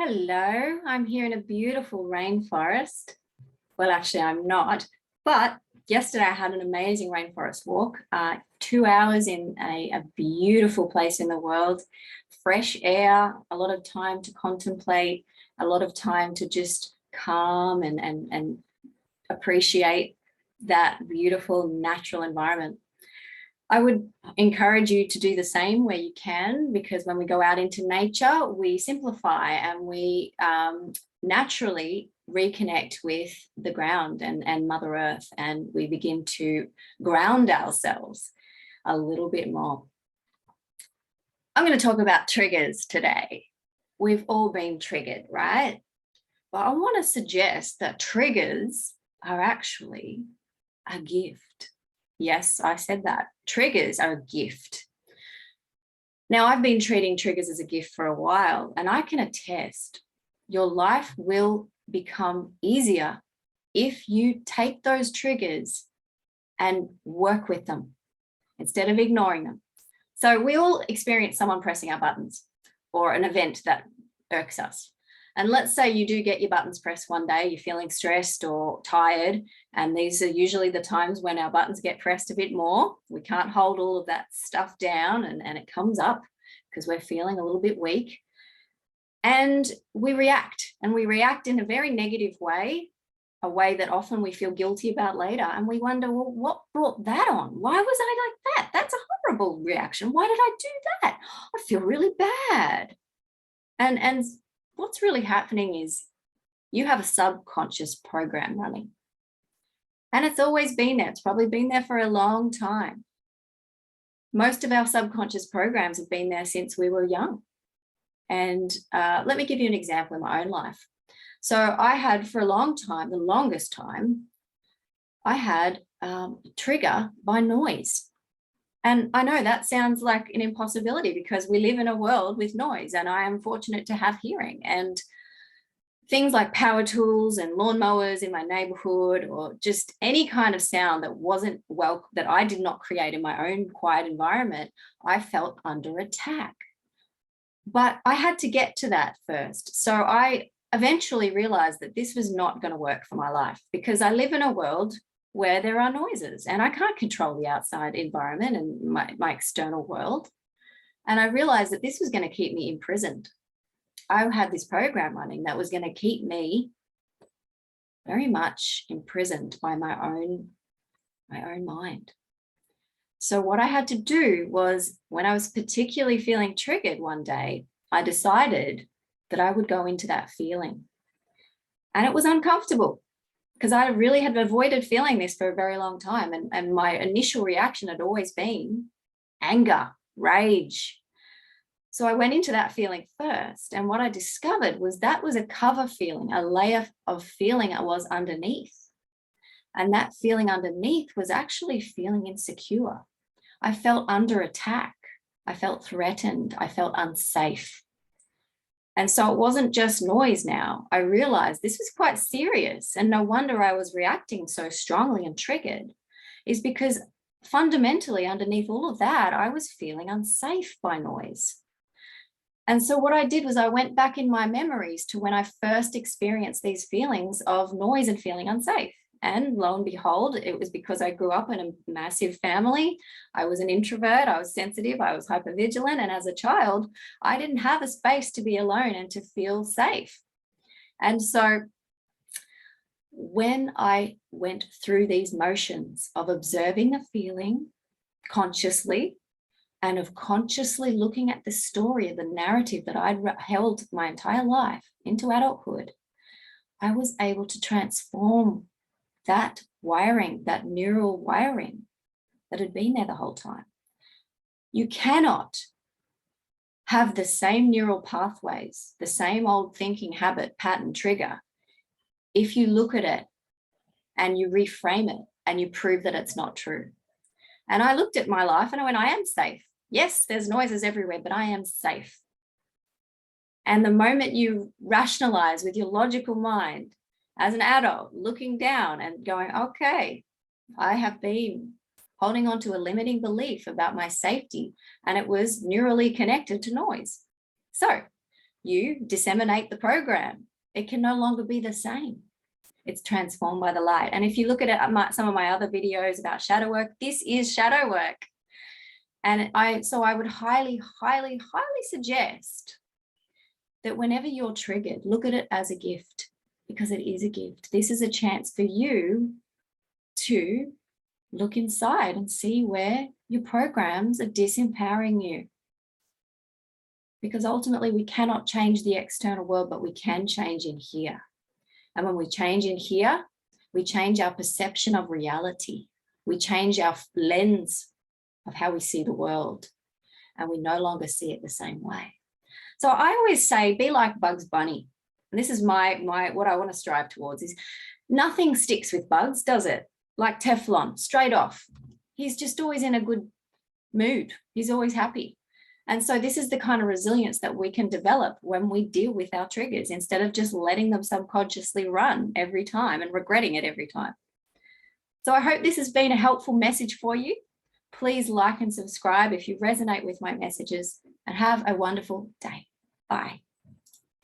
Hello, I'm here in a beautiful rainforest. Well, actually, I'm not, but yesterday I had an amazing rainforest walk, 2 hours in a beautiful place in the world, fresh air, a lot of time to contemplate, a lot of time to just calm and appreciate that beautiful natural environment. I would encourage you to do the same where you can, because when we go out into nature, we simplify and we naturally reconnect with the ground and Mother Earth, and we begin to ground ourselves a little bit more. I'm going to talk about triggers today. We've all been triggered, right? But I want to suggest that triggers are actually a gift. Yes, I said that. Triggers are a gift. Now, I've been treating triggers as a gift for a while, and I can attest your life will become easier if you take those triggers and work with them instead of ignoring them. So we all experience someone pressing our buttons or an event that irks us. And let's say you do get your buttons pressed one day, you're feeling stressed or tired, and these are usually the times when our buttons get pressed a bit more. We can't hold all of that stuff down, and it comes up because we're feeling a little bit weak. And we react in a very negative way, a way that often we feel guilty about later. And we wonder, well, what brought that on? Why was I like that? That's a horrible reaction. Why did I do that? I feel really bad. And what's really happening is you have a subconscious program running. And it's always been there. It's probably been there for a long time. Most of our subconscious programs have been there since we were young. And let me give you an example in my own life. So I had for a long time, the longest time, I had a trigger by noise. And I know that sounds like an impossibility because we live in a world with noise, and I am fortunate to have hearing, and things like power tools and lawnmowers in my neighborhood, or just any kind of sound that wasn't that I did not create in my own quiet environment, I felt under attack. But I had to get to that first. So I eventually realized that this was not going to work for my life, because I live in a world where there are noises and I can't control the outside environment and my external world. And I realized that this was going to keep me imprisoned. I had this program running that was going to keep me very much imprisoned by my own mind. So what I had to do was, when I was particularly feeling triggered one day, I decided that I would go into that feeling. And it was uncomfortable because I really had avoided feeling this for a very long time. And my initial reaction had always been anger, rage. So I went into that feeling first. And what I discovered was that was a cover feeling, a layer of feeling I was underneath. And that feeling underneath was actually feeling insecure. I felt under attack. I felt threatened. I felt unsafe. And so it wasn't just noise now. I realized this was quite serious. And no wonder I was reacting so strongly and triggered, is because fundamentally underneath all of that, I was feeling unsafe by noise. And so what I did was I went back in my memories to when I first experienced these feelings of noise and feeling unsafe. And lo and behold, it was because I grew up in a massive family. I was an introvert, I was sensitive, I was hypervigilant. And as a child, I didn't have a space to be alone and to feel safe. And so when I went through these motions of observing the feeling consciously, and of consciously looking at the story of the narrative that I'd held my entire life into adulthood, I was able to transform that wiring, that neural wiring that had been there the whole time. You cannot have the same neural pathways, the same old thinking habit, pattern, trigger, if you look at it and you reframe it and you prove that it's not true. And I looked at my life and I went, I am safe. Yes, there's noises everywhere, but I am safe. And the moment you rationalize with your logical mind as an adult, looking down and going, okay, I have been holding on to a limiting belief about my safety, and it was neurally connected to noise. So you disseminate the program. It can no longer be the same. It's transformed by the light. And if you look at some of my other videos about shadow work, this is shadow work. And I would highly, highly, highly suggest that whenever you're triggered, look at it as a gift, because it is a gift. This is a chance for you to look inside and see where your programs are disempowering you. Because ultimately we cannot change the external world, but we can change in here. And when we change in here, we change our perception of reality. We change our lens of how we see the world, and we no longer see it the same way. So I always say, be like Bugs Bunny. And this is my what I want to strive towards is nothing sticks with Bugs, does it? Like Teflon, straight off. He's just always in a good mood. He's always happy. And so this is the kind of resilience that we can develop when we deal with our triggers, instead of just letting them subconsciously run every time and regretting it every time. So I hope this has been a helpful message for you. Please like and subscribe if you resonate with my messages, and have a wonderful day. Bye.